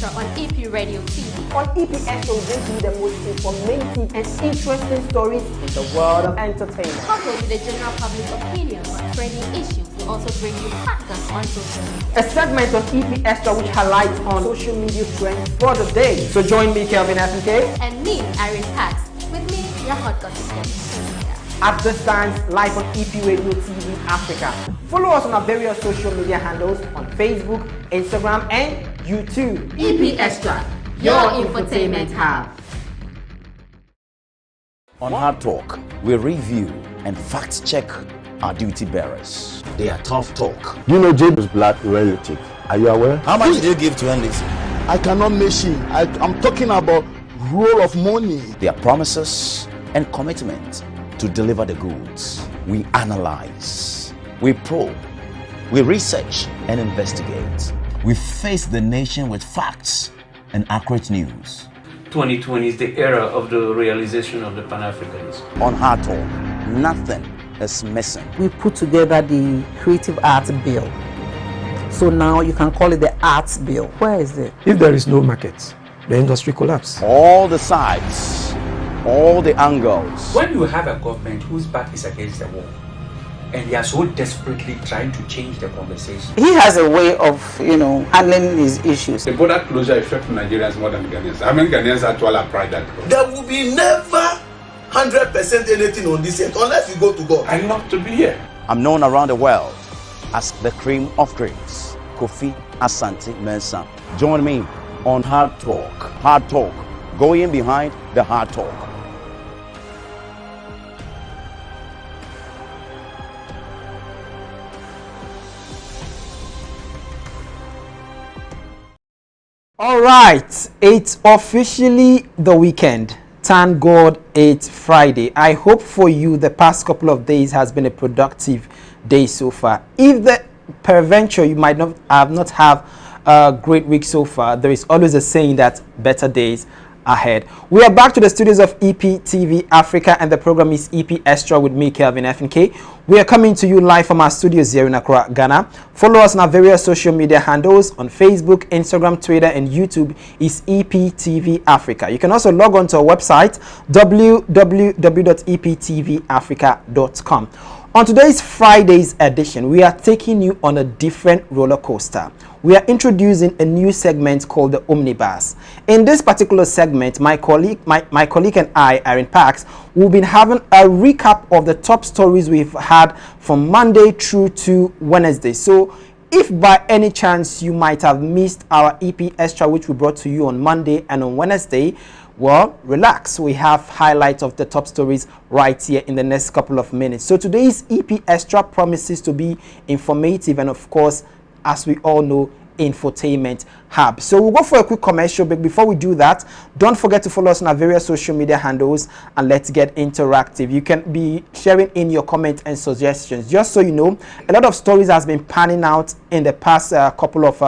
Extra on EP Radio TV. On EP Extra, we bring you the most informative and interesting stories in the world of entertainment. Coupled with the general public opinion on trending issues, we also bring you factors on social media. A segment of EP Extra which highlights on social media trends for the day. So join me, Kelvin Fnk. And me, Irene Pax. With me, your hot gossip. At this time, live on EP Radio TV Africa. Follow us on our various social media handles on Facebook, Instagram, and YouTube. EP Extra, your infotainment hub. On Hard Talk, we review and fact check our duty bearers. They are tough talk. You know James Black relative. Are you aware? How much did you give to NDC? I cannot mention. I'm talking about roll of money. Their promises and commitment to deliver the goods. We analyze, we probe, we research and investigate. We face the nation with facts and accurate news. 2020 is the era of the realization of the Pan-Africanism. On Hard Talk, nothing is missing. We put together the Creative Arts Bill. So now you can call it the Arts Bill. Where is it? If there is no market, the industry collapses. All the sides, all the angles. When you have a government whose back is against the wall, and they are so desperately trying to change the conversation. He has a way of, handling his issues. The border closure affects Nigerians more than Ghanaians. How many Ghanaians actually apply that? There will be never 100% anything on this end unless you go to God. I love to be here. I'm known around the world as the cream of creams, Kofi Asante Mensah. Join me on Hard Talk. Hard Talk, going behind the hard talk. All right, it's officially the weekend. Thank God it's Friday. I hope for you the past couple of days has been a productive day so far. If the peradventure you might not have a great week so far, there is always a saying that better days ahead. We are back to the studios of EP TV Africa, and the program is EP Extra with me, Kelvin Fnk. We are coming to you live from our studios here in Accra, Ghana. Follow us on our various social media handles on Facebook, Instagram, Twitter, and YouTube is EP TV Africa. You can also log on to our website www.eptvafrica.com. On today's Friday's edition, we are taking you on a different roller coaster. We are introducing a new segment called the Omnibus. In this particular segment, my colleague and I, Irene Pax, will be having a recap of the top stories we've had from Monday through to Wednesday. So if by any chance you might have missed our EP Extra, which we brought to you on Monday and on Wednesday, well, relax. We have highlights of the top stories right here in the next couple of minutes. So today's EP Extra promises to be informative and, of course, as we all know, infotainment hub. So we'll go for a quick commercial break. Before we do that, don't forget to follow us on our various social media handles and let's get interactive. You can be sharing in your comments and suggestions. Just so you know, a lot of stories has been panning out in the past couple of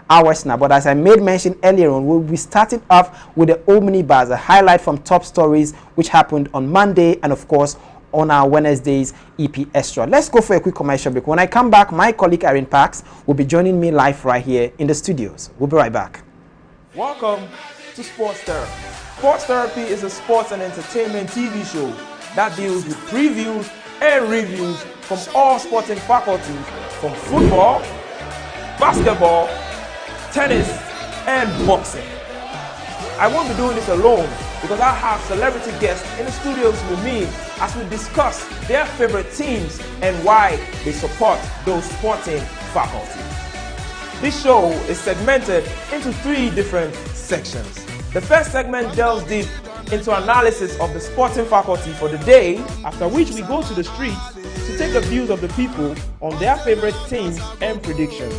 hours now, but as I made mention earlier on, we'll be starting off with the Omnibus, a highlight from top stories which happened on Monday and of course on our Wednesday's EP Extra. Let's go for a quick commercial break. When I come back, my colleague Irene Pax will be joining me live right here in the studios. We'll be right back. Welcome to Sports Therapy. Sports Therapy is a sports and entertainment TV show that deals with previews and reviews from all sporting faculties, from football, basketball, tennis, and boxing. I won't be doing this alone because I have celebrity guests in the studios with me as we discuss their favorite teams and why they support those sporting faculties. This show is segmented into 3 different sections. The first segment delves deep into analysis of the sporting faculty for the day, after which we go to the streets to take the views of the people on their favorite teams and predictions.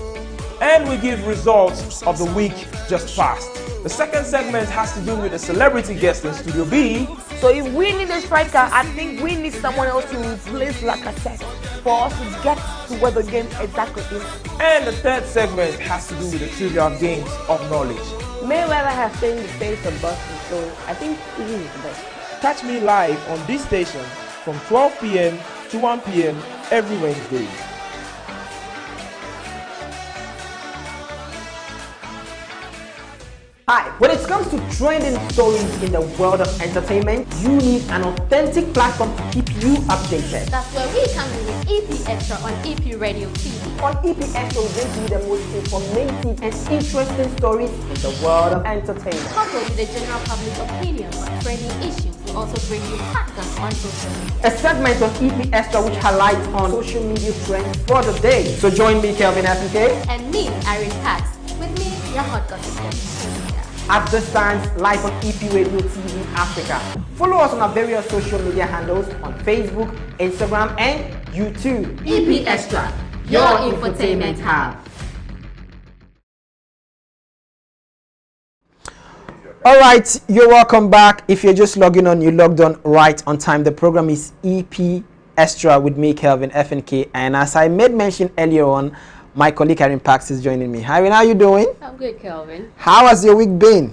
And we give results of the week just passed. The second segment has to do with a celebrity guest in Studio B. So if we need a striker, I think we need someone else to replace Lacazette for us to get to where the game exactly is. And the third segment has to do with the trivial games of knowledge. Mayweather has changed the face of boxing, so I think he is the best. Catch me live on this station from 12 p.m. to 1 p.m. every Wednesday. Hi, when it comes to trending stories in the world of entertainment, you need an authentic platform to keep you updated. That's where we come in with EP Extra on EP Radio TV. On EP Extra, we bring you the most informative and interesting stories in the world of entertainment. Coupled with the general public opinion on trending issues, we also bring you podcasts on social media. A segment on EP Extra which highlights on social media trends for the day. So join me, Kelvin Fnk. And me, Irene Pax. With me, your hot gossip. At this time, live on EP Radio TV Africa. Follow us on our various social media handles on Facebook, Instagram, and YouTube. EP Extra, your infotainment hub. All right, you're welcome back. If you're just logging on, you logged on right on time. The program is EP Extra with me, Kelvin Fnk, and as I made mention earlier on, my colleague Irene Pax is joining me. Irene, how are you doing? I'm good, Kelvin. How has your week been?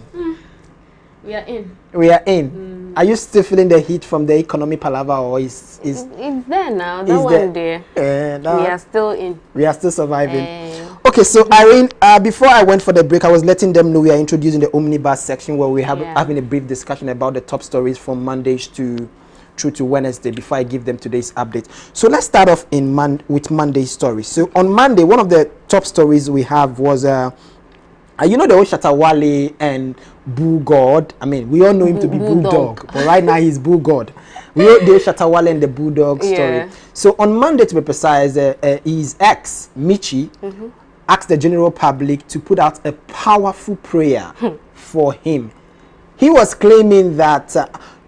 We are in. We are in. Are you still feeling the heat from the economy palaver, or is it's there now? That one there. We are still in. We are still surviving. Okay, so Irene, before I went for the break, I was letting them know we are introducing the Omnibus section where we have having a brief discussion about the top stories from Mondays through to Wednesday before I give them today's update. So let's start off with Monday's story. So on Monday, one of the top stories we have was you know the old Shatta Wale and Boo God. I mean, we all know him to be Bulldog, but right now he's Boo God. We know the old Shatta Wale and the Bulldog story. So on Monday, to be precise, his ex Michi asked the general public to put out a powerful prayer for him. He was claiming that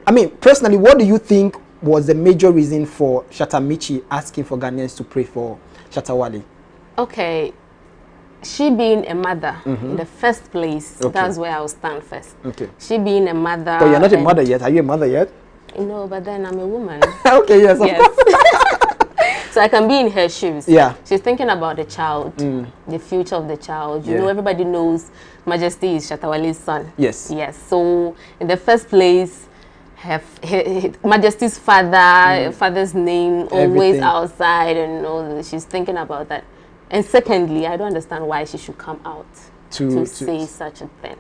I mean, personally, what do you think was the major reason for Shatta Michi asking for Ghanaians to pray for Shatta Wale? Okay, she being a mother in the first place, that's where I will stand first. Okay. She being a mother. But you're not a mother yet. Are you a mother yet? No, but then I'm a woman. Okay, yes. So I can be in her shoes. Yeah. She's thinking about the child, the future of the child. You know, everybody knows Majesty is Shatta Wale's son. Yes. Yes. So in the first place, her Majesty's father's name always outside, and all. She's thinking about that. And secondly, I don't understand why she should come out to say such a thing.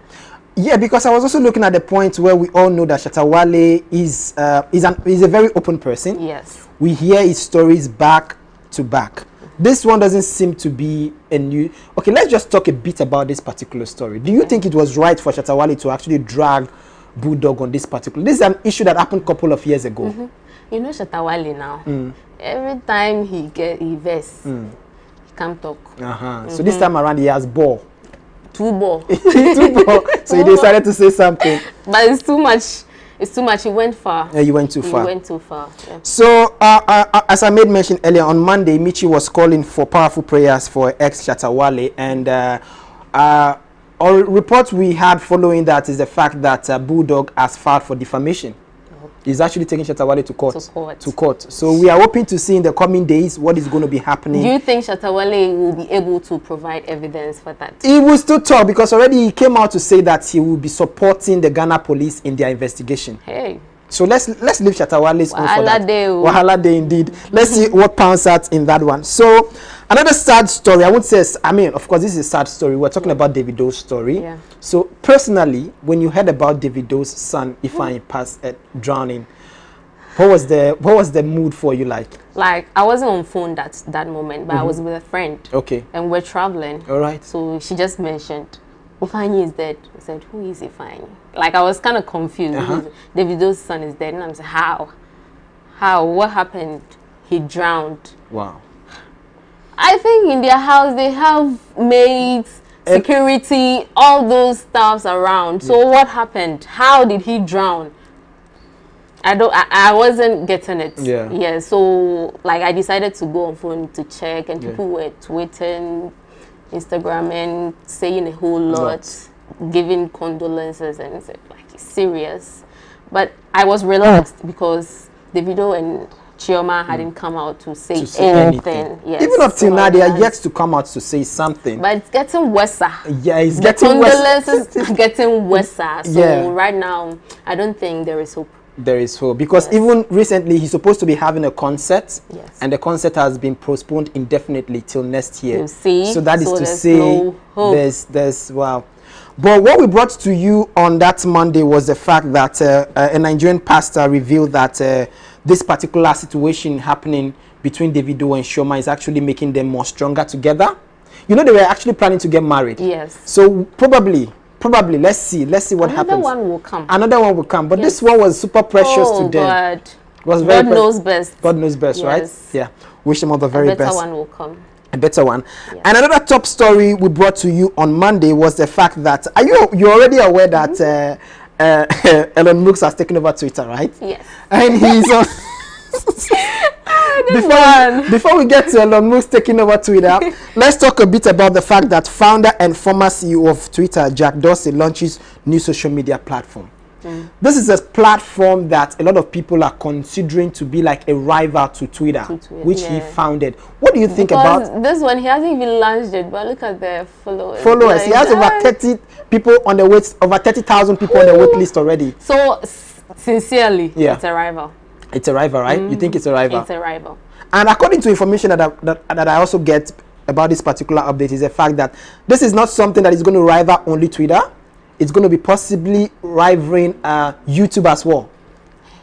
Yeah, because I was also looking at the point where we all know that Shatta Wale is a very open person. Yes. We hear his stories back to back. This one doesn't seem to be a new... Okay, let's just talk a bit about this particular story. Do you think it was right for Shatta Wale to actually drag Bulldog on this particular... This is an issue that happened a couple of years ago. You know Shatta Wale now. Every time he verse, he can't talk. So this time around he has ball. Two ball. So he decided to say something. But it's too much. It's too much. He went far. Yeah, he went too far. He went too far. Yeah. So, as I made mention earlier, on Monday, Michi was calling for powerful prayers for ex-Shatta Wale, and our report we had following that is the fact that Bulldog has filed for defamation. He's actually taking Shatta Wale to court. So we are hoping to see in the coming days what is going to be happening. Do you think Shatta Wale will be able to provide evidence for that? He will still talk, because already he came out to say that he will be supporting the Ghana police in their investigation. Hey. So let's leave Shatta Wale's own for that. Wahala Day indeed. Let's see what pans out in that one. So another sad story. I would say, I mean, of course, this is a sad story. We're talking about Davido's story. Yeah. So personally, when you heard about Davido's son Ifeanyi passed drowning, what was the mood for you like? Like, I wasn't on phone that moment, but I was with a friend. Okay. And we're traveling. All right. So she just mentioned, Ifeanyi is dead. I said, who is Ifeanyi? Like, I was kind of confused. Davido's son is dead. And I'm saying, how? How? What happened? He drowned. Wow. I think in their house, they have maids, security, all those stuffs around. So what happened? How did he drown? I wasn't getting it. Yeah. So, like, I decided to go on phone to check, and people were tweeting, Instagramming, saying a whole lot, giving condolences, and it's like, it's serious. But I was relaxed because Davido and Chioma hadn't come out to say anything. Yes. Even up till now, they are yet to come out to say something. But it's getting worse. Yeah, it's getting worse. Condolences getting worse. So right now, I don't think there is hope. There is hope, because even recently he's supposed to be having a concert, and the concert has been postponed indefinitely till next year. You see? So that is to say, there's wow. But what we brought to you on that Monday was the fact that a Nigerian pastor revealed that this particular situation happening between Davido and Shoma is actually making them more stronger together. You know, they were actually planning to get married. Yes. So probably, let's see what happens. Another one will come. Another one will come. But this one was super precious to them. God. Was very God knows best. God knows best, yes. right? Yeah. Wish them all the very best. A better one will come. A better one. Yes. And another top story we brought to you on Monday was the fact that you're already aware that Elon Musk has taken over Twitter, right? Yes. And he's on. Before we get to Elon Musk taking over Twitter, let's talk a bit about the fact that founder and former CEO of Twitter, Jack Dorsey, launches new social media platform. This is a platform that a lot of people are considering to be like a rival to Twitter, which he founded. What do you think about this one? He hasn't even launched it, but look at the followers. Like, he has over 30 people on the wait, over 30,000 people on the wait list already. So sincerely, it's a rival. It's a rival, right? You think it's a rival? It's a rival. And according to information that I also get about this particular update is the fact that this is not something that is going to rival only Twitter. It's going to be possibly rivaling YouTube as well,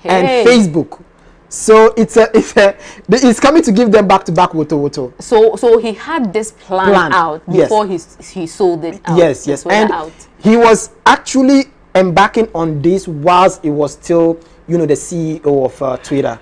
and Facebook. So it's coming to give them back-to-back woto. So he had this plan out before he sold it out. Yes. And he was actually embarking on this whilst he was still, the CEO of Twitter.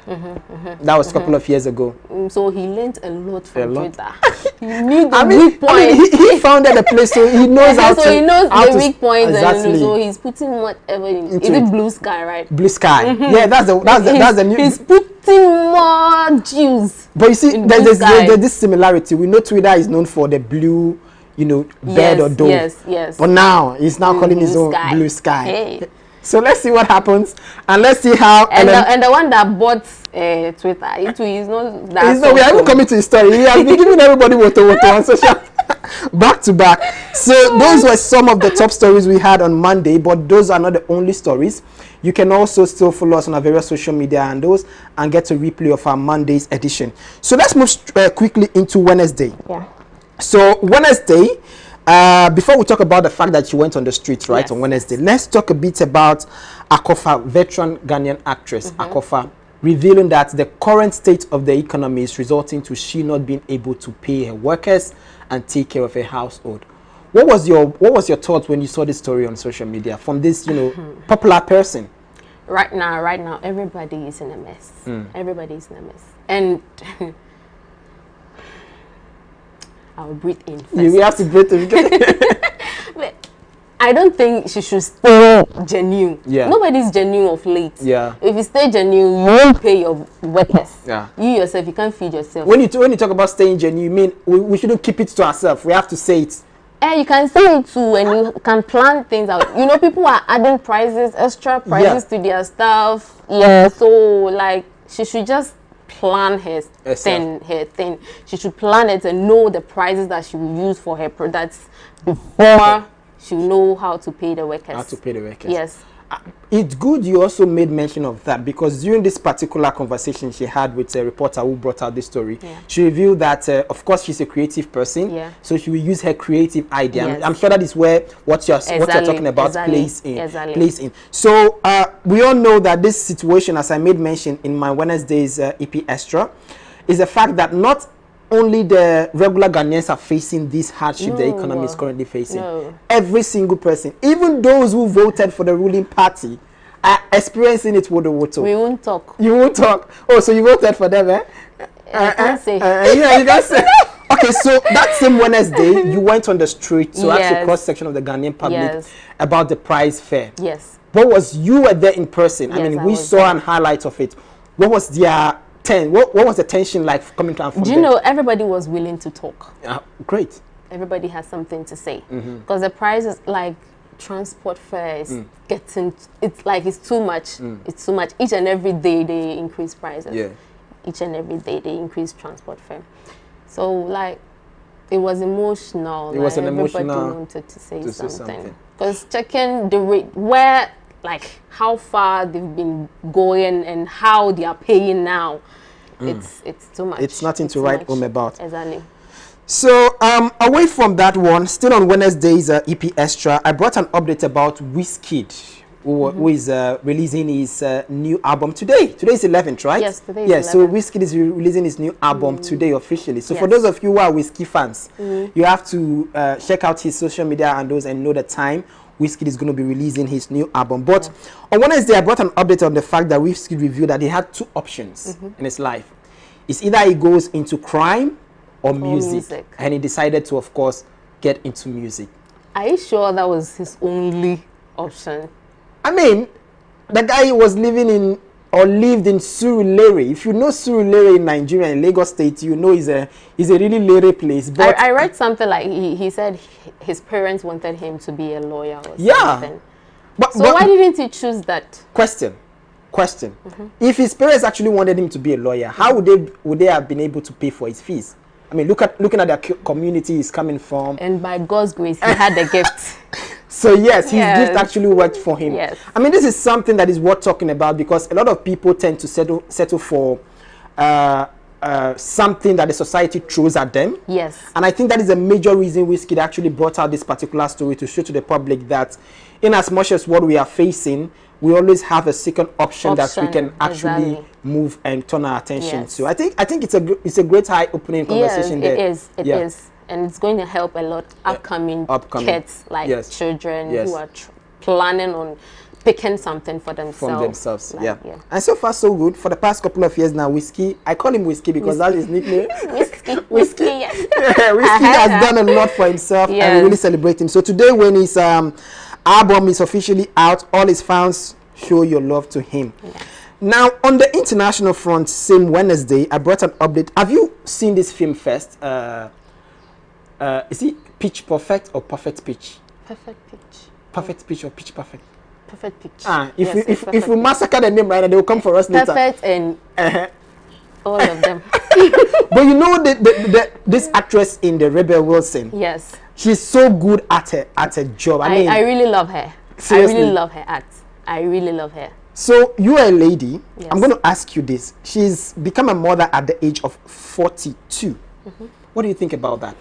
That was a couple of years ago. So he learned a lot from Twitter. He knew the weak points. He founded a place, so he knows how to. So he knows the weak points, exactly. And so he's putting whatever in. Is it Blue Sky, right? Blue Sky. Yeah, that's the new. He's putting more juice. But you see, there's this similarity. We know Twitter is known for the blue, bird or dove. Yes. But now he's now calling his own Blue Sky. Hey. So let's see what happens, and let's see how. And the one that bought Twitter, he's not that. We are even coming to his story. He has been giving everybody woto on social back to back. So those were some of the top stories we had on Monday, but those are not the only stories. You can also still follow us on our various social media handles and get a replay of our Monday's edition. So let's move quickly into Wednesday. Yeah. So Wednesday. Before we talk about the fact that she went on the streets, right, on Wednesday, let's talk a bit about Akofa, veteran Ghanaian actress, Akofa, revealing that the current state of the economy is resulting to she not being able to pay her workers and take care of her household. What was your thought when you saw this story on social media from this, popular person? Right now, everybody is in a mess. Everybody is in a mess. And I'll breathe in first. You have to breathe in. I don't think she should stay genuine. Yeah. Nobody's genuine of late. Yeah. If you stay genuine, you won't pay your workers. Yeah. You yourself, you can't feed yourself. When you talk about staying genuine, you mean we shouldn't keep it to ourselves. We have to say it. You can say it too, and you can plan things out. People are adding extra prices to their stuff. Yeah. So like, she should just plan her thing. She should plan it and know the prices that she will use for her products before she will know how to pay the workers. How to pay the workers. Yes. It's good you also made mention of that, because during this particular conversation she had with a reporter who brought out this story, she revealed that of course she's a creative person, so she will use her creative idea. Yes. I'm sure that is where what you're talking about plays in. So we all know that this situation, as I made mention in my Wednesday's EP Xtra, is the fact that not only the regular Ghanaians are facing this hardship the economy is currently facing. Every single person, even those who voted for the ruling party, are experiencing it with the vote. We won't talk. You won't talk. Oh, so you voted for them, eh? I can't say. Yeah, you can say. Okay, so that same Wednesday, you went on the street to ask a cross section of the Ghanaian public about the prize fair. Yes. You were there in person. I mean, we saw an highlight of it. What was their what was the tension like coming from them? Do you know, everybody was willing to talk. Great. Everybody has something to say. Because the prices, like transport fares, it's too much. It's too much. Each and every day they increase prices. Yeah. Each and every day they increase transport fare. So like, it was emotional. It was an everybody emotional wanted to say something. Because checking the rate, how far they've been going and how they are paying now, it's too much. It's nothing to write home about. Exactly. So away from that one, still on Wednesday's EP Xtra, I brought an update about Wizkid, who is releasing his new album today. Today is 11th, right? Yes, today is 11th. So Wizkid is releasing his new album today officially. So for those of you who are Wizkid fans, you have to check out his social media handles and know the time Wizkid is going to be releasing his new album. But on Wednesday, I brought an update on the fact that Wizkid revealed that he had two options in his life. It's either he goes into crime or music. And he decided to, of course, get into music. Are you sure that was his only option? I mean, the guy was living in or lived in Surulere. If you know Surulere in Nigeria, in Lagos State, you know it's a really lere place. But I read something like he said his parents wanted him to be a lawyer or something. But why didn't he choose that? Question. If his parents actually wanted him to be a lawyer, how would they have been able to pay for his fees? I mean, looking at the community he's coming from. And by God's grace, he had the gift. So yes, his gift actually worked for him. Yes. I mean, this is something that is worth talking about because a lot of people tend to settle for something that the society throws at them. Yes. And I think that is a major reason Wizkid actually brought out this particular story to show to the public that in as much as what we are facing, we always have a second option that we can actually move and turn our attention to. I think it's a great eye-opening conversation there. It is. And it's going to help a lot upcoming kids, like children who are planning on picking something for themselves. And so far so good. For the past couple of years now, Wizkid, I call him Wizkid because that's his nickname. Wizkid, yes. Wizkid has done a lot for himself and we really celebrate him. So today when his album is officially out, all his fans show your love to him. Now on the international front, same Wednesday, I brought an update. Have you seen this film first? Is it Pitch Perfect or Perfect Pitch? Perfect Pitch. Perfect Pitch or Pitch Perfect? Perfect Pitch. If we massacre the name right now, they will come for us later. Perfect and all of them. But you know this actress in the Rebel Wilson. Yes. She's so good at her job. I mean, I really love her. Seriously. I really love her act. I really love her. So you are a lady. Yes. I'm going to ask you this. She's become a mother at the age of 42. What do you think about that?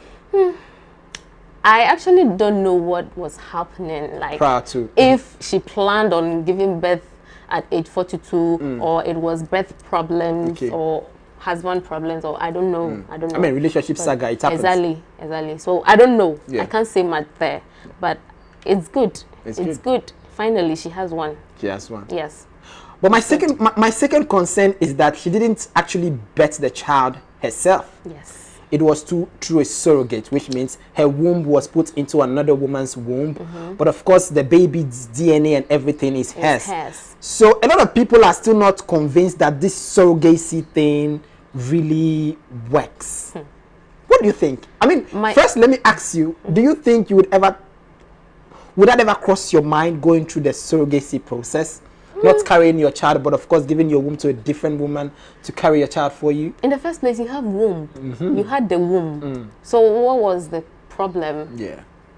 I actually don't know what was happening. Like prior to if she planned on giving birth at age 42 or it was birth problems or husband problems or I don't know. I don't know. I mean, relationship saga, it happens. Exactly. So I don't know. I can't say much there, but it's good. It's good. Finally, she has one. She has one. Yes. But my second concern is that she didn't actually birth the child herself. Yes. It was through a surrogate, which means her womb was put into another woman's womb. But of course, the baby's DNA and everything is hers. So a lot of people are still not convinced that this surrogacy thing really works. What do you think? I mean, first let me ask you, do you think you would that ever cross your mind going through the surrogacy process? Not carrying your child, but of course giving your womb to a different woman to carry your child for you? In the first place, you have womb. You had the womb. So what was the problem?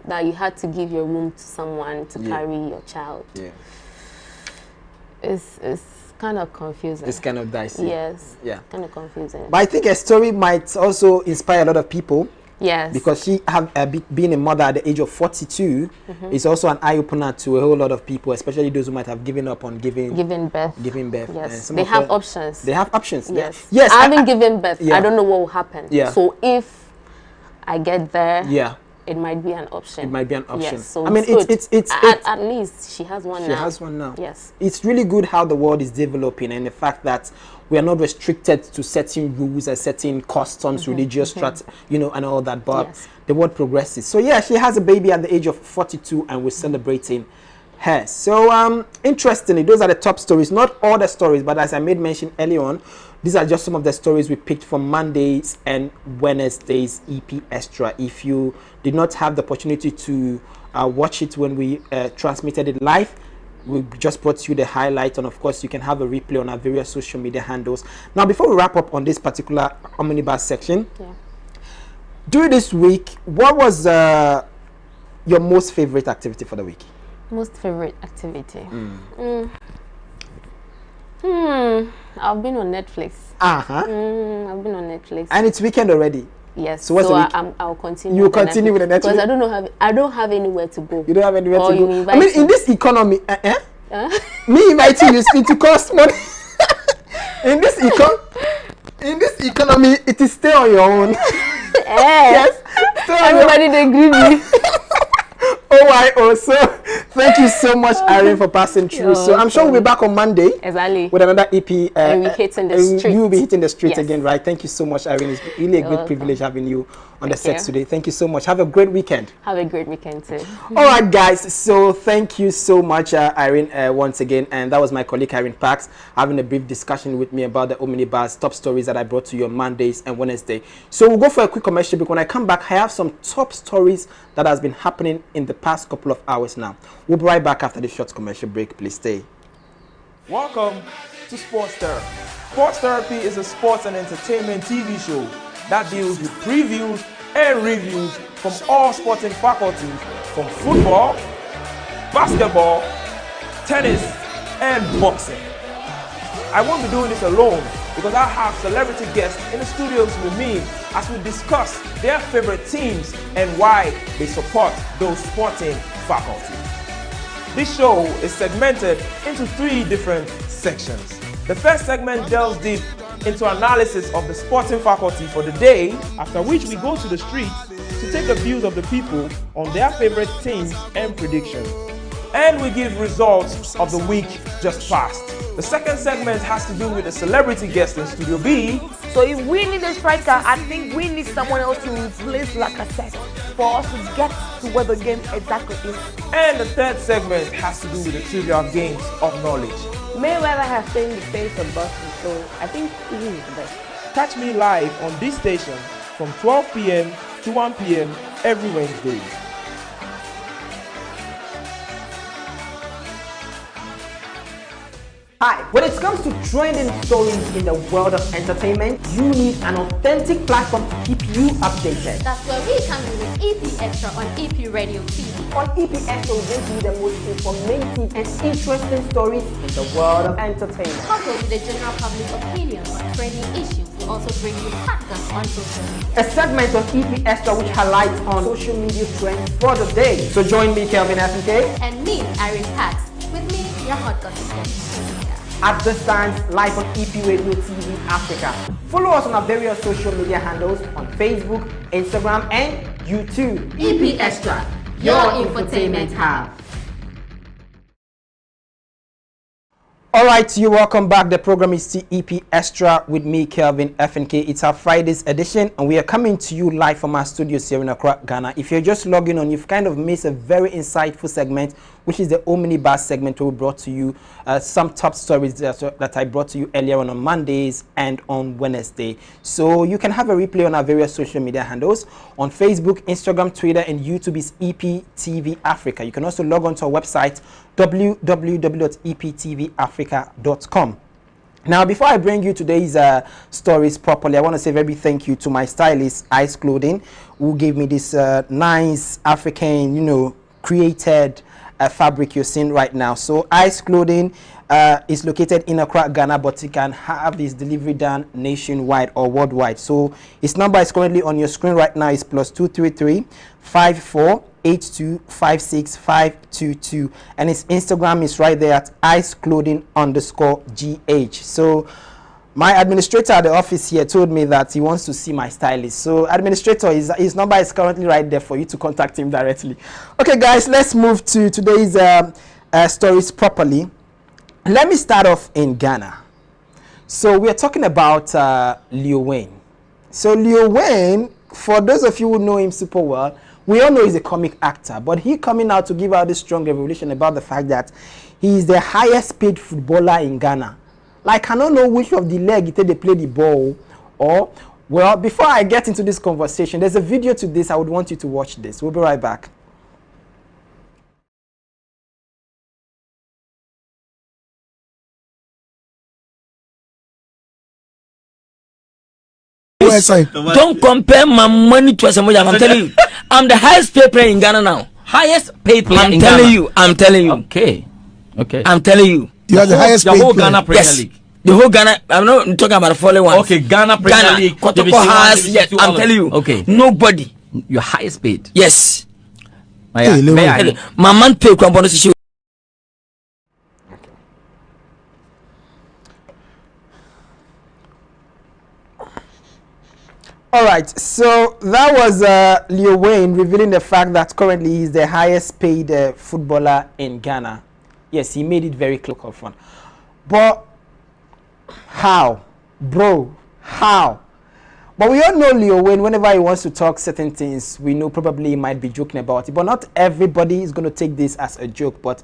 That you had to give your womb to someone to carry your child. It's kind of confusing. It's kind of dicey. Yes. Kind of confusing. But I think a story might also inspire a lot of people. Yes. Because she being a mother at the age of 42 is also an eye-opener to a whole lot of people, especially those who might have given up on giving birth. Yes. They have options. They have options. Yes. Yes. I haven't given birth. I don't know what will happen. So if I get there, it might be an option. It might be an option. Yes, so I mean, it's at least she has one now. She has one now. Yes. It's really good how the world is developing and the fact that we are not restricted to certain rules and certain customs, religious and all that. But the world progresses. So yeah, she has a baby at the age of 42 and we're celebrating her. So interestingly, those are the top stories. Not all the stories, but as I made mention earlier on, these are just some of the stories we picked from Mondays and Wednesdays EP Xtra. If you did not have the opportunity to watch it when we transmitted it live, we just brought you the highlight, and of course you can have a replay on our various social media handles. Now before we wrap up on this particular omnibus section, during this week, what was your most favorite activity for the week? Most favorite activity? I've been on Netflix. I've been on Netflix. And it's weekend already. Yes. So what's so the week? I'll continue. You continue with the next week? Because I don't have anywhere to go. You don't have anywhere to go. I mean, in this economy, me inviting you is to cost money. in this economy, it is stay on your own. Yes. Everybody they agree me. So thank you so much, Irene, for passing through. So I'm sure we'll be back on Monday. Exactly. With another EP. And we hitting the street. You will be hitting the street again, right? Thank you so much, Irene. It's really a great privilege having you on the set today. Thank you so much. Have a great weekend. Have a great weekend too. All right, guys. So thank you so much, Irene, once again. And that was my colleague, Irene Parks, having a brief discussion with me about the Omnibus top stories that I brought to you on Mondays and Wednesday. So we'll go for a quick commercial break. When I come back, I have some top stories that has been happening in the past couple of hours now. We'll be right back after the short commercial break. Please stay. Welcome to Sports Therapy. Sports Therapy is a sports and entertainment TV show that deals with previews and reviews from all sporting faculties, from football, basketball, tennis, and boxing. I won't be doing this alone because I have celebrity guests in the studios with me as we discuss their favorite teams and why they support those sporting faculties. This show is segmented into 3 different sections. The first segment delves deep into analysis of the sporting faculty for the day, after which we go to the streets to take the views of the people on their favorite teams and predictions. And we give results of the week just passed. The second segment has to do with the celebrity guest in Studio B. So if we need a striker, I think we need someone else to replace Lacazette for us to get to where the game exactly is. And the third segment has to do with the trivial games of knowledge. Mayweather has seen the face of Boston, so I think he is the best. Catch me live on this station from 12 p.m. to 1 p.m. every Wednesday. Hi, when it comes to trending stories in the world of entertainment, you need an authentic platform to keep you updated. That's where we come in with EP Extra on EP Radio TV. On EP Extra, we bring you the most informative and interesting stories in the world of entertainment. Coupled with the general public opinion on trending issues, we also bring you factors on social media. A segment of EP Extra which highlights on social media trends for the day. So join me, Kelvin Fnk. And me, Irene Parks. With me, your hot gossip. At this time, live on EP Radio TV Africa. Follow us on our various social media handles on Facebook, Instagram, and YouTube. EP Extra, your infotainment hub. Alright, you're welcome back. The program is EP Extra with me, Kelvin Fnk. It's our Friday's edition, and we are coming to you live from our studios here in Accra, Ghana. If you're just logging on, you've kind of missed a very insightful segment, which is the Omnibus segment, where we brought to you some top stories that I brought to you earlier on Mondays and on Wednesday. So you can have a replay on our various social media handles. On Facebook, Instagram, Twitter, and YouTube is EP TV Africa. You can also log on to our website, www.eptvafrica.com. Now, before I bring you today's stories properly, I want to say a very thank you to my stylist, Ice Clothing, who gave me this nice African, created fabric you're seeing right now. So Ice Clothing is located in Accra, Ghana, but you can have this delivery done nationwide or worldwide. So his number is currently on your screen right now. It's +233 5482565222, and his Instagram is right there at iceclothing_gh. So my administrator at the office here told me that he wants to see my stylist. So administrator, his number is currently right there for you to contact him directly. Okay guys, let's move to today's stories properly. Let me start off in Ghana. So we are talking about Lil Wayne. So Lil Wayne, for those of you who know him super well, we all know he's a comic actor, but he coming out to give out this strong revelation about the fact that he is the highest paid footballer in Ghana. Like, I don't know which of the leg they play the ball, or, well, before I get into this conversation, there's a video to this. I would want you to watch this. We'll be right back. Don't compare my money to some. I'm telling you, I'm the highest paid player in Ghana now. Highest paid player in Ghana. I'm telling you. Okay. I'm telling you. You are the highest paid whole player. Ghana Premier League. The whole Ghana, I'm not talking about the following ones. Okay, Ghana Premier League. Kotoko has, yes, I'm telling you. Okay. Nobody. Your highest paid. Yes. My man pay kwambono. All right, so that was Leo Wayne revealing the fact that currently he's the highest paid footballer in Ghana. Yes, he made it very clear up front. But how? Bro, how? But we all know Leo Wayne, whenever he wants to talk certain things, we know probably he might be joking about it. But not everybody is going to take this as a joke. But,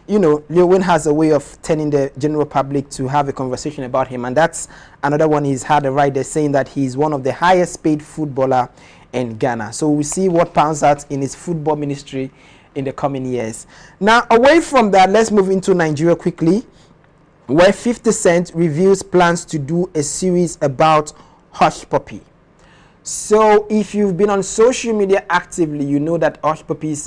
you know, Leo Wayne has a way of turning the general public to have a conversation about him. And that's another one he's had a right there, saying that he's one of the highest paid footballer in Ghana. So we'll see what pans out in his football ministry in the coming years. Now, away from that, let's move into Nigeria quickly, where 50 Cent reveals plans to do a series about Hush Puppy. So if you've been on social media actively, you know that Hush Puppy's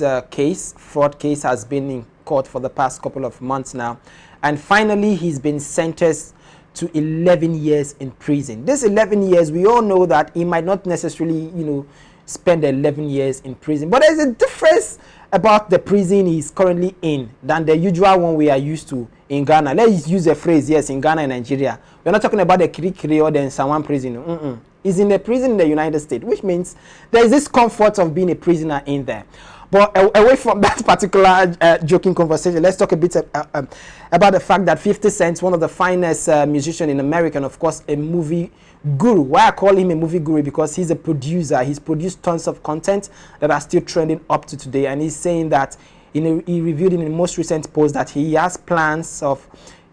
fraud case, has been in court for the past couple of months now. And finally, he's been sentenced to 11 years in prison. This 11 years, we all know that he might not necessarily, you know, spend 11 years in prison. But there's a difference about the prison he's currently in than the usual one we are used to in Ghana. Let's use a phrase, yes, in Ghana and Nigeria. We're not talking about the Kirikiri or the Nsawan prison. He's in a prison in the United States, which means there is this comfort of being a prisoner in there. But away from that particular joking conversation, let's talk a bit about the fact that 50 Cent, one of the finest musicians in America, and of course a movie guru. Why I call him a movie guru? Because he's a producer. He's produced tons of content that are still trending up to today. And he's saying that he revealed in the most recent post that he has plans of,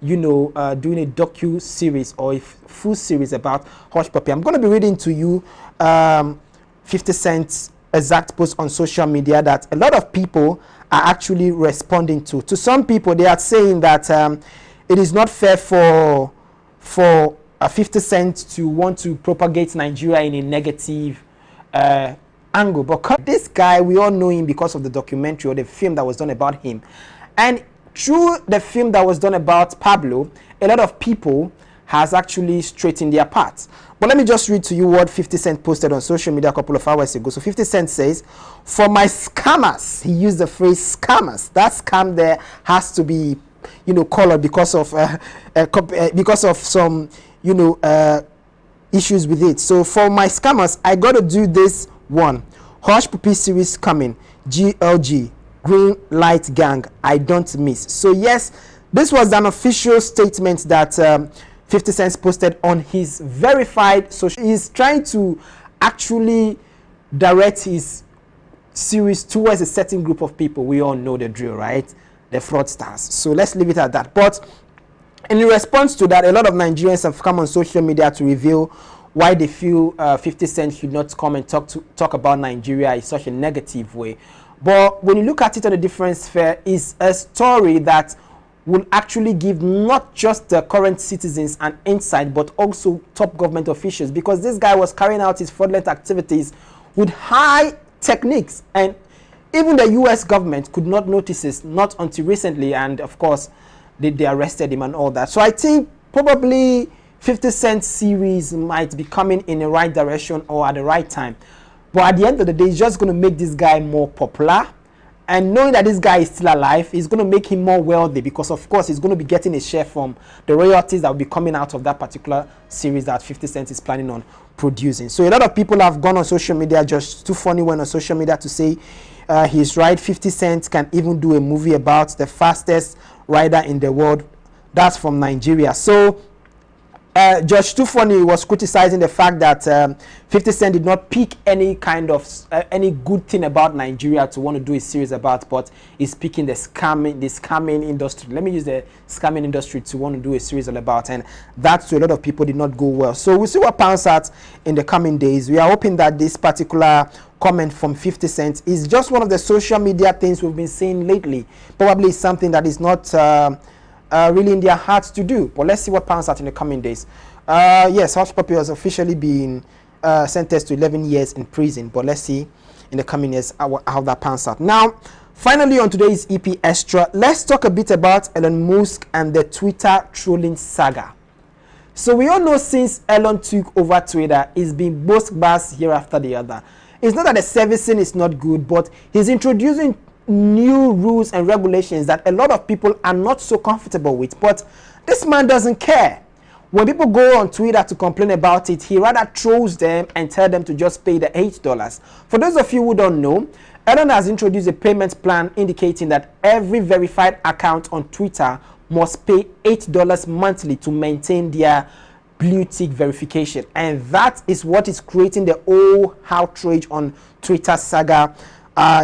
you know, doing a docu-series or a full series about Hush Puppy. I'm going to be reading to you 50 Cent's exact post on social media that a lot of people are actually responding to. To some people, they are saying that it is not fair for 50 Cent to want to propagate Nigeria in a negative angle. But this guy, we all know him because of the documentary or the film that was done about him. And through the film that was done about Pablo, a lot of people has actually straightened their paths. But let me just read to you what 50 Cent posted on social media a couple of hours ago. So 50 Cent says, for my scammers, he used the phrase scammers. That scam there has to be, you know, colored because of some, you know, issues with it. So for my scammers, I got to do this one. Hush Puppy series coming. GLG, Green Light Gang, I don't miss. So yes, this was an official statement that 50 Cent posted on his verified social. He's trying to actually direct his series towards a certain group of people. We all know the drill, right? The fraudsters. So let's leave it at that. But in response to that, a lot of Nigerians have come on social media to reveal why they feel 50 Cent should not come and talk about Nigeria in such a negative way. But when you look at it on a different sphere, it's a story that will actually give not just the current citizens an insight, but also top government officials, because this guy was carrying out his fraudulent activities with high techniques, and even the US government could not notice this, not until recently, and of course they arrested him and all that. So I think probably 50 Cent series might be coming in the right direction or at the right time. But at the end of the day, it's just going to make this guy more popular. And knowing that this guy is still alive, is going to make him more wealthy, because of course he's going to be getting a share from the royalties that will be coming out of that particular series that 50 Cent is planning on producing. So a lot of people have gone on social media. Just Too Funny went on social media to say he's right. 50 Cent can even do a movie about the fastest rider in the world. That's from Nigeria. So Judge Too Funny was criticizing the fact that 50 Cent did not pick any kind of any good thing about Nigeria to want to do a series about, but he's picking the scamming industry. Let me use the scamming industry to want to do a series all about, and that to a lot of people did not go well. So we'll see what pans out in the coming days. We are hoping that this particular comment from 50 Cent is just one of the social media things we've been seeing lately. Probably something that is not really in their hearts to do, but let's see what pans out in the coming days. Yes, Hush Puppy has officially been sentenced to 11 years in prison, but let's see in the coming years how that pans out. Now, finally on today's EP Extra, let's talk a bit about Elon Musk and the Twitter trolling saga. So we all know since Elon took over Twitter, it's been both bars here after the other. It's not that the servicing is not good, but he's introducing new rules and regulations that a lot of people are not so comfortable with. But this man doesn't care. When people go on Twitter to complain about it, he rather trolls them and tell them to just pay the $8. For those of you who don't know, Elon has introduced a payment plan indicating that every verified account on Twitter must pay $8 monthly to maintain their blue tick verification. And that is what is creating the whole outrage on Twitter saga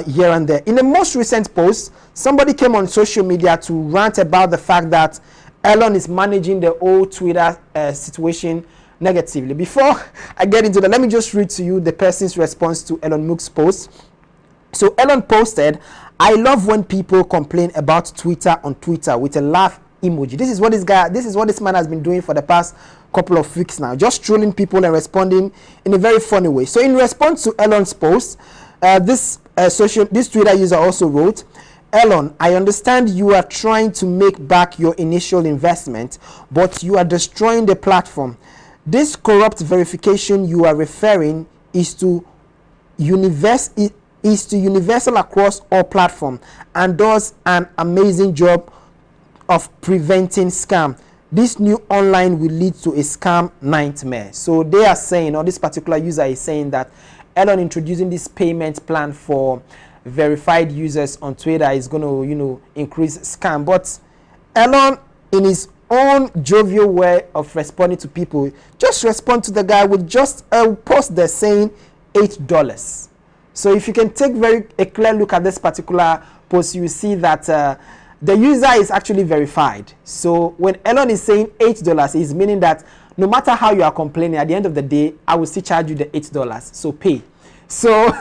here and there. In the most recent post, somebody came on social media to rant about the fact that Elon is managing the whole Twitter situation negatively. Before I get into that, let me just read to you the person's response to Elon Musk's post. So Elon posted, "I love when people complain about Twitter on Twitter," with a laugh emoji. This is what this man has been doing for the past couple of weeks now, just trolling people and responding in a very funny way. So in response to Elon's post, this Twitter user also wrote, "Elon, I understand you are trying to make back your initial investment, but you are destroying the platform. This corrupt verification you are referring is to universal across all platforms and does an amazing job of preventing scam. This new online will lead to a scam nightmare." So they are saying, or this particular user is saying, that Elon introducing this payment plan for verified users on Twitter is going to, increase scam. But Elon, in his own jovial way of responding to people, just respond to the guy with just a post there saying $8. So if you can take a clear look at this particular post, you will see that the user is actually verified. So when Elon is saying $8, he's meaning that no matter how you are complaining, at the end of the day, I will still charge you the $8. So pay. So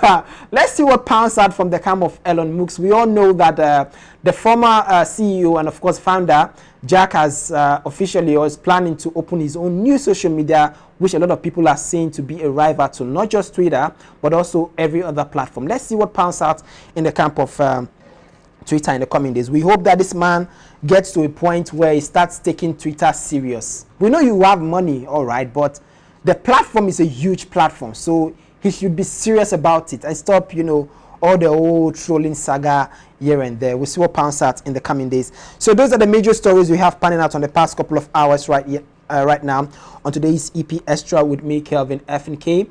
let's see what pounds out from the camp of Elon Musk. We all know that the former CEO and of course founder, Jack, has officially or is planning to open his own new social media, which a lot of people are seeing to be a rival to not just Twitter, but also every other platform. Let's see what pounds out in the camp of Twitter in the coming days. We hope that this man gets to a point where he starts taking Twitter serious. We know you have money, all right, but the platform is a huge platform, so he should be serious about it and stop, all the old trolling saga here and there. We'll see what pounds out in the coming days. So those are the major stories we have panning out on the past couple of hours right now on today's EP Xtra with me, Kelvin Fnk.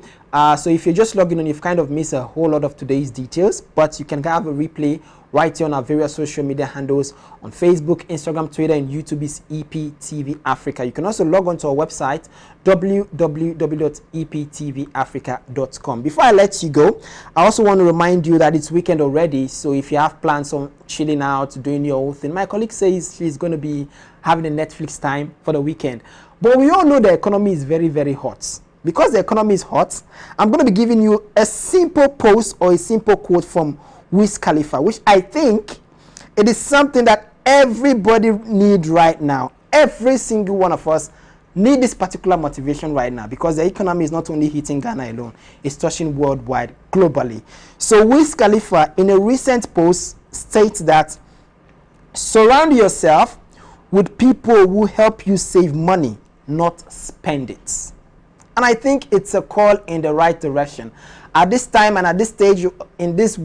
So if you're just logging on, you've kind of missed a whole lot of today's details, but you can have a replay right here on our various social media handles on Facebook, Instagram, Twitter, and YouTube is EPTV Africa. You can also log on to our website, www.eptvafrica.com. Before I let you go, I also want to remind you that it's weekend already, so if you have plans on chilling out, doing your own thing, my colleague says she's going to be having a Netflix time for the weekend. But we all know the economy is very, very hot. Because the economy is hot, I'm going to be giving you a simple post or a simple quote from Wiz Khalifa, which I think it is something that everybody needs right now. Every single one of us need this particular motivation right now, because the economy is not only hitting Ghana alone, it's touching worldwide, globally. So Wiz Khalifa, in a recent post, states that surround yourself with people who help you save money, not spend it. And I think it's a call in the right direction. At this time and at this stage in this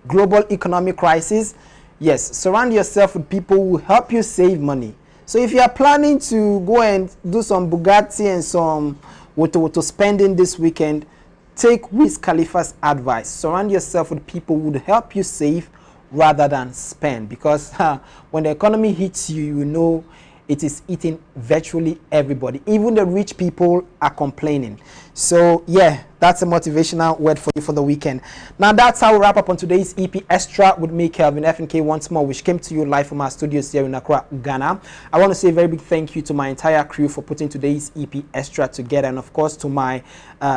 global economic crisis, yes, surround yourself with people who help you save money. So if you are planning to go and do some Bugatti and some Woto spending this weekend, take Wiz Khalifa's advice. Surround yourself with people who would help you save rather than spend, because when the economy hits you, you know it is eating virtually everybody. Even the rich people are complaining. So yeah, that's a motivational word for you for the weekend. Now that's how we wrap up on today's EP Xtra with me, Kelvin Fnk, once more, which came to you live from our studios here in Accra, Ghana. I want to say a very big thank you to my entire crew for putting today's EP Xtra together, and of course to my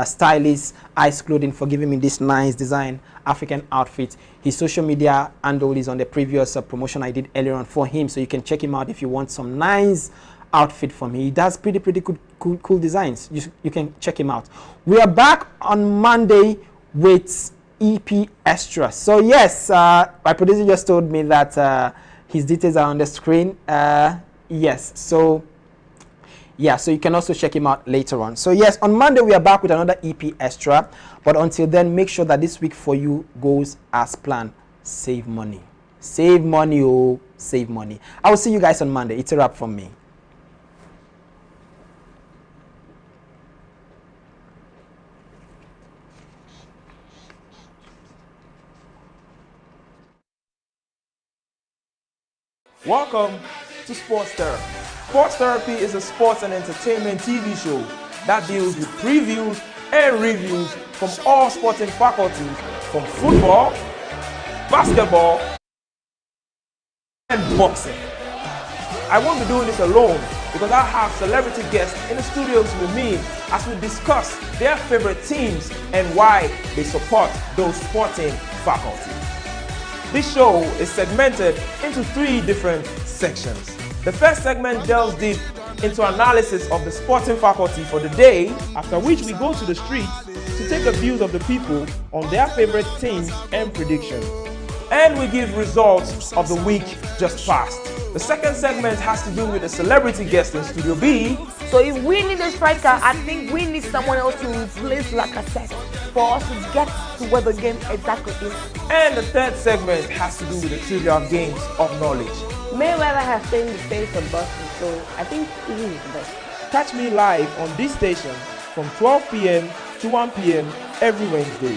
stylist Ice Clothing for giving me this nice design African outfit. His social media handle is on the previous promotion I did earlier on for him, so you can check him out if you want some nice outfit from him. He does pretty cool designs. You can check him out. We are back on Monday with EP Xtra. So yes, my producer just told me that his details are on the screen. Yes, so Yeah, so you can also check him out later on. So yes, on Monday we are back with another EP Extra. But until then, make sure that this week for you goes as planned. Save money. Save money, oh, save money. I will see you guys on Monday. It's a wrap from me. Welcome to Sports Therapy. Sports Therapy is a sports and entertainment TV show that deals with previews and reviews from all sporting faculties, from football, basketball, and boxing. I won't be doing this alone because I have celebrity guests in the studios with me as we discuss their favorite teams and why they support those sporting faculties. This show is segmented into 3 different sections. The first segment delves deep into analysis of the sporting faculty for the day, after which we go to the streets to take the views of the people on their favorite teams and predictions. And we give results of the week just passed. The second segment has to do with the celebrity guest in Studio B. So if we need a striker, I think we need someone else to replace Lacazette for us to get to where the game exactly is. And the third segment has to do with the trivial games of knowledge. Mayweather has changed the face of boxing, so I think he is the best. Catch me live on this station from 12 p.m. to 1 p.m. every Wednesday.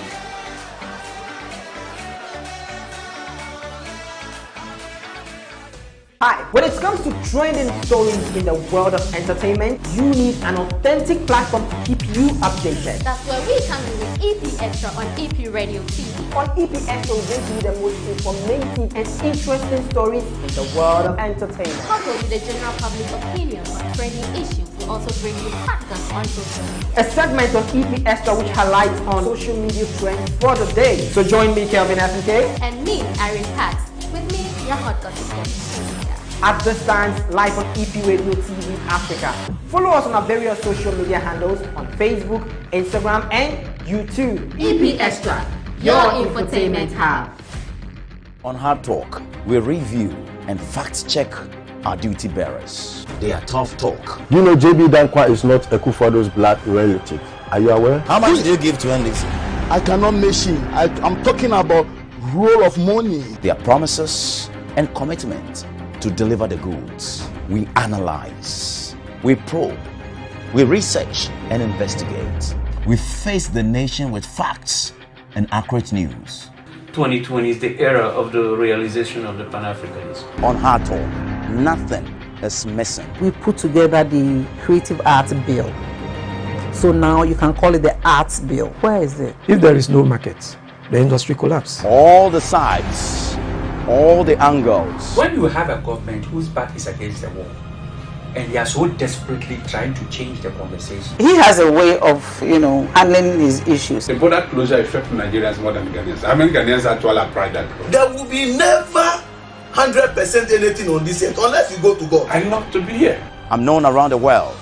Hi, when it comes to trending stories in the world of entertainment, you need an authentic platform to keep you updated. That's where we come in with EP Extra on EP Radio TV. On EP Extra, we bring you the most informative and interesting stories in the world of entertainment. Coupled with the general public opinion on trending issues, we also bring you factors on social media. A segment of EP Extra which highlights on social media trends for the day. So join me, Kelvin Fnk. And me, Irene Pax. With me, your hot gossip. At this time, live on EP Radio TV Africa. Follow us on our various social media handles on Facebook, Instagram, and YouTube. EP Extra, your infotainment hub. On Hard Talk, we review and fact check our duty bearers. They are tough talk. You know JB Dankwa is not Ekufodo's blood relative. Are you aware? How much did you give to NDC? I cannot mention. I'm talking about role of money. Their promises and commitment to deliver the goods. We analyze, we probe, we research and investigate. We face the nation with facts and accurate news. 2020 is the era of the realization of the Pan-Africanism. On Hard Talk, nothing is missing. We put together the Creative Arts Bill. So now you can call it the Arts Bill. Where is it? If there is no market, the industry collapses. All the sides, all the angles. When you have a government whose back is against the wall, and they are so desperately trying to change the conversation. He has a way of, handling his issues. The border closure affects Nigerians more than Ghanaians. How many Ghanaians actually apply that? There will be never 100% anything on this end unless you go to God. I love to be here. I'm known around the world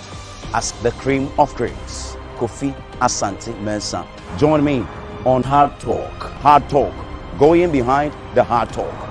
as the cream of creams, Kofi Asante Mensah. Join me on Hard Talk. Hard Talk, going behind the hard talk.